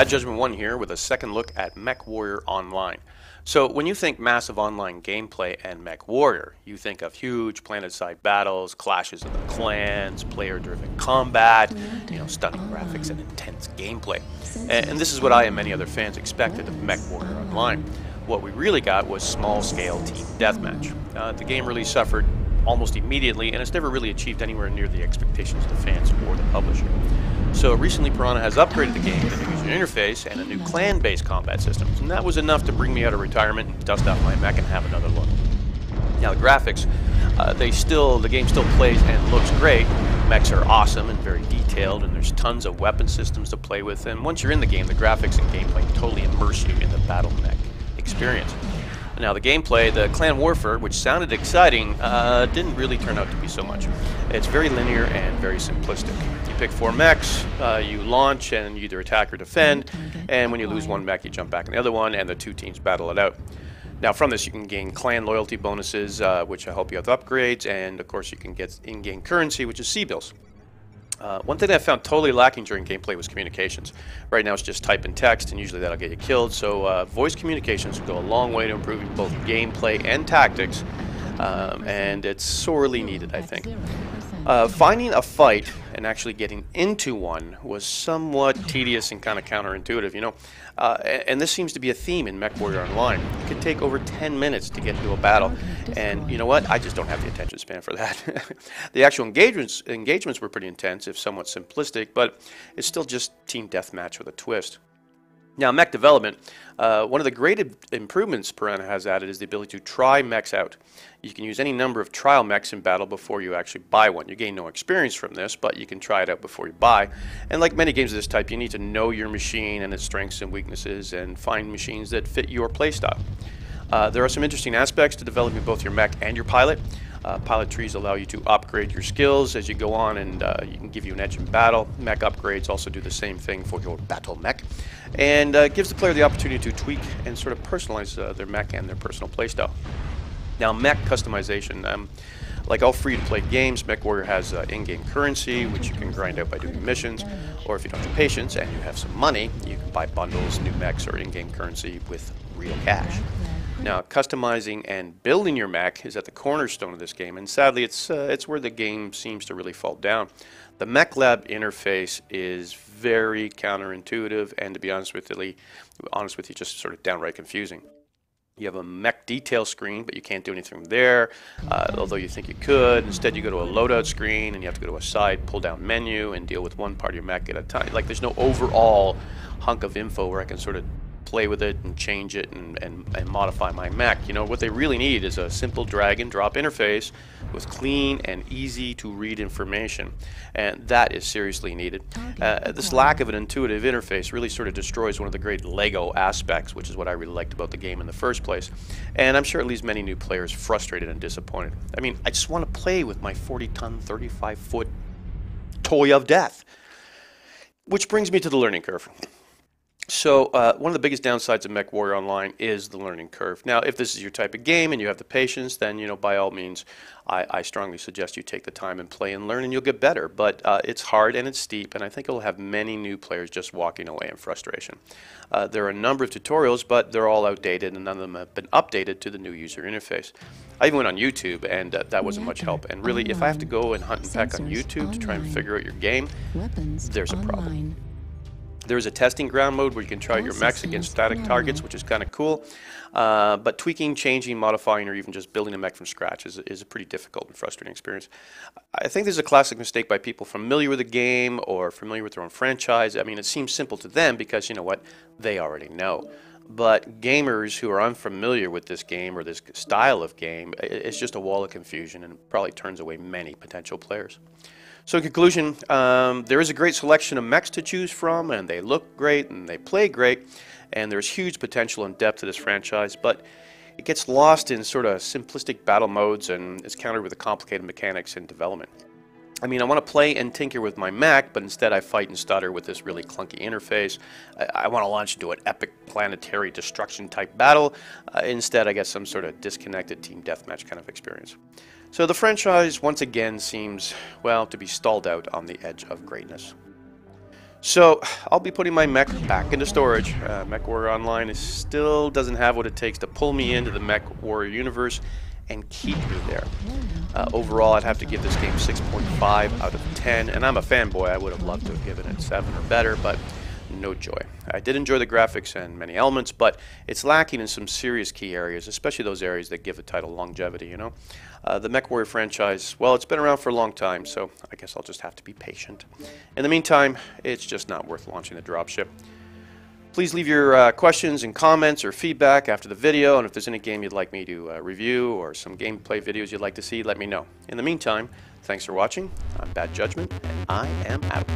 Bad Judgment 1 here with a second look at Mech Warrior Online. So when you think massive online gameplay and Mech Warrior, you think of huge planet-side battles, clashes of the clans, player-driven combat, stunning graphics and intense gameplay. And this is what I and many other fans expected of Mech Warrior Online. What we really got was small-scale team deathmatch. The game really suffered almost immediately, and it's never really achieved anywhere near the expectations of the fans or the publisher. So recently Piranha has upgraded the game with a new user interface and a new clan-based combat system, and that was enough to bring me out of retirement and dust off my mech and have another look. Now the graphics, the game still plays and looks great. Mechs are awesome and very detailed, and there's tons of weapon systems to play with, and once you're in the game, the graphics and gameplay totally immerse you in the battle mech experience. Now the gameplay, the clan warfare, which sounded exciting, didn't really turn out to be so much. It's very linear and very simplistic. You pick 4 mechs, you launch and you either attack or defend, and when you lose one mech you jump back in the other one and the two teams battle it out. Now from this you can gain clan loyalty bonuses, which will help you with upgrades, and of course you can get in-game currency, which is C-bills. One thing that I found totally lacking during gameplay was communications. Right now it's just type and text, and usually that'll get you killed, so voice communications will go a long way to improving both gameplay and tactics, and it's sorely needed, I think. Finding a fight and actually getting into one was somewhat tedious and kind of counterintuitive, and this seems to be a theme in Mech Warrior Online. It could take over 10 minutes to get into a battle, and you know what? I just don't have the attention span for that. The actual engagements were pretty intense, if somewhat simplistic, but it's still just team deathmatch with a twist. Now, mech development, one of the great improvements Piranha has added is the ability to try mechs out. You can use any number of trial mechs in battle before you actually buy one. You gain no experience from this, but you can try it out before you buy. And like many games of this type, you need to know your machine and its strengths and weaknesses and find machines that fit your playstyle. There are some interesting aspects to developing both your mech and your pilot. Pilot trees allow you to upgrade your skills as you go on, and you can give you an edge in battle. Mech upgrades also do the same thing for your battle mech, and gives the player the opportunity to tweak and sort of personalize their mech and their personal playstyle. Now, mech customization. Like all free-to-play games, Mech Warrior has in-game currency, which you can grind out by doing missions, or if you don't have patience and you have some money, you can buy bundles, new mechs, or in-game currency with real cash. Now, customizing and building your mech is at the cornerstone of this game, and sadly, it's where the game seems to really fall down. The Mech Lab interface is very counterintuitive, and to be honest with you, just sort of downright confusing. You have a mech detail screen, but you can't do anything there, although you think you could. Instead, you go to a loadout screen, and you have to go to a side pull-down menu and deal with one part of your mech at a time. Like, there's no overall hunk of info where I can sort of play with it and change it and modify my mech. What they really need is a simple drag and drop interface with clean and easy to read information, and that is seriously needed. This lack of an intuitive interface really sort of destroys one of the great Lego aspects, which is what I really liked about the game in the first place, and I'm sure it leaves many new players frustrated and disappointed. I mean, I just want to play with my 40-ton, 35-foot toy of death. Which brings me to the learning curve. So one of the biggest downsides of Mech Warrior Online is the learning curve. Now, if this is your type of game and you have the patience, then by all means, I strongly suggest you take the time and play and learn, and you'll get better. But it's hard and it's steep, and I think it'll have many new players just walking away in frustration. There are a number of tutorials, but they're all outdated, and none of them have been updated to the new user interface. I even went on YouTube, and that wasn't much help. And really, if I have to go and hunt and peck on YouTube to try and figure out your game, there's a problem. There's a testing ground mode where you can try your mechs against static targets, which is kind of cool. But tweaking, changing, modifying, or even just building a mech from scratch is a pretty difficult and frustrating experience. I think this is a classic mistake by people familiar with the game or familiar with their own franchise. I mean, it seems simple to them because, you know what, they already know. But gamers who are unfamiliar with this game or this style of game, it's just a wall of confusion and probably turns away many potential players. So in conclusion, there is a great selection of mechs to choose from, and they look great and they play great, and there's huge potential and depth to this franchise, but it gets lost in sort of simplistic battle modes and is countered with the complicated mechanics and development. I mean, I want to play and tinker with my mech, but instead I fight and stutter with this really clunky interface. I want to launch into an epic planetary destruction type battle. Instead, I get some sort of disconnected team deathmatch kind of experience. So the franchise, once again, seems, well, to be stalled out on the edge of greatness. So I'll be putting my mech back into storage. Mech Warrior Online still doesn't have what it takes to pull me into the Mech Warrior universe and keep me there. Overall, I'd have to give this game 6.5 out of 10, and I'm a fanboy. I would have loved to have given it 7 or better, but no joy. I did enjoy the graphics and many elements, but it's lacking in some serious key areas, especially those areas that give the title longevity, you know? The Mech Warrior franchise, well, it's been around for a long time, so I guess I'll just have to be patient. In the meantime, it's just not worth launching the dropship. Please leave your questions and comments or feedback after the video, and if there's any game you'd like me to review or some gameplay videos you'd like to see, let me know. In the meantime, thanks for watching. I'm Bad Judgment, and I am out.